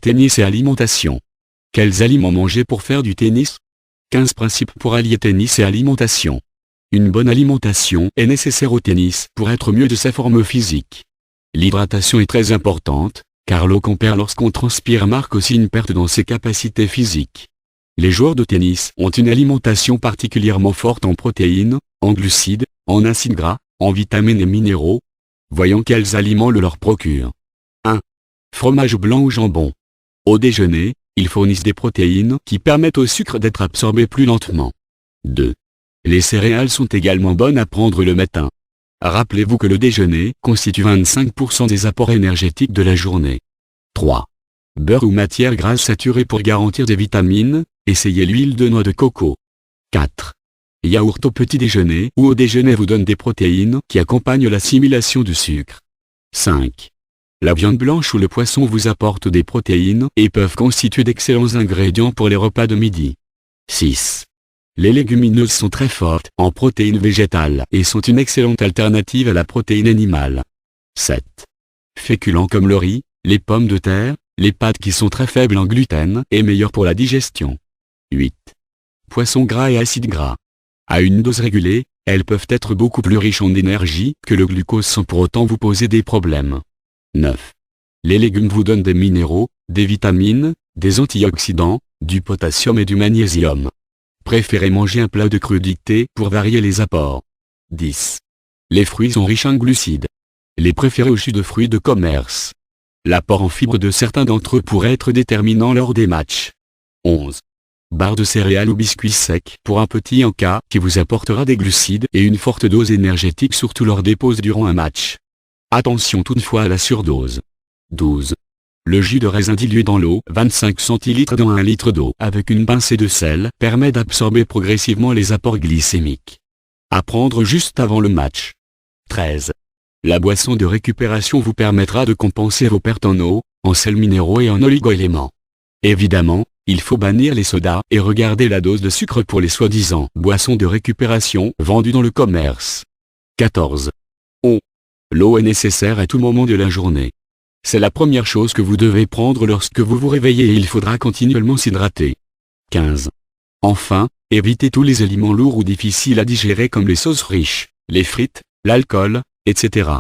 Tennis et alimentation. Quels aliments manger pour faire du tennis? 15 principes pour allier tennis et alimentation. Une bonne alimentation est nécessaire au tennis pour être mieux de sa forme physique. L'hydratation est très importante, car l'eau qu'on perd lorsqu'on transpire marque aussi une perte dans ses capacités physiques. Les joueurs de tennis ont une alimentation particulièrement forte en protéines, en glucides, en acides gras, en vitamines et minéraux. Voyons quels aliments le leur procurent. 1. Fromage blanc ou jambon. Au déjeuner, ils fournissent des protéines qui permettent au sucre d'être absorbé plus lentement. 2. Les céréales sont également bonnes à prendre le matin. Rappelez-vous que le déjeuner constitue 25% des apports énergétiques de la journée. 3. Beurre ou matière grasse saturée pour garantir des vitamines, essayez l'huile de noix de coco. 4. Yaourt au petit déjeuner ou au déjeuner vous donne des protéines qui accompagnent l'assimilation du sucre. 5. La viande blanche ou le poisson vous apporte des protéines et peuvent constituer d'excellents ingrédients pour les repas de midi. 6. Les légumineuses sont très fortes en protéines végétales et sont une excellente alternative à la protéine animale. 7. Féculents comme le riz, les pommes de terre, les pâtes qui sont très faibles en gluten et meilleures pour la digestion. 8. Poissons gras et acides gras. À une dose régulée, elles peuvent être beaucoup plus riches en énergie que le glucose sans pour autant vous poser des problèmes. 9. Les légumes vous donnent des minéraux, des vitamines, des antioxydants, du potassium et du magnésium. Préférez manger un plat de crudités pour varier les apports. 10. Les fruits sont riches en glucides. Les préférez au jus de fruits de commerce. L'apport en fibres de certains d'entre eux pourrait être déterminant lors des matchs. 11. Barres de céréales ou biscuits secs pour un petit encas qui vous apportera des glucides et une forte dose énergétique surtout lors des pauses durant un match. Attention toutefois à la surdose. 12. Le jus de raisin dilué dans l'eau, 25 centilitres dans 1 litre d'eau avec une pincée de sel, permet d'absorber progressivement les apports glycémiques. À prendre juste avant le match. 13. La boisson de récupération vous permettra de compenser vos pertes en eau, en sels minéraux et en oligo-éléments. Évidemment, il faut bannir les sodas et regarder la dose de sucre pour les soi-disant boissons de récupération vendues dans le commerce. 14. L'eau est nécessaire à tout moment de la journée. C'est la première chose que vous devez prendre lorsque vous vous réveillez et il faudra continuellement s'hydrater. 15. Enfin, évitez tous les aliments lourds ou difficiles à digérer comme les sauces riches, les frites, l'alcool, etc.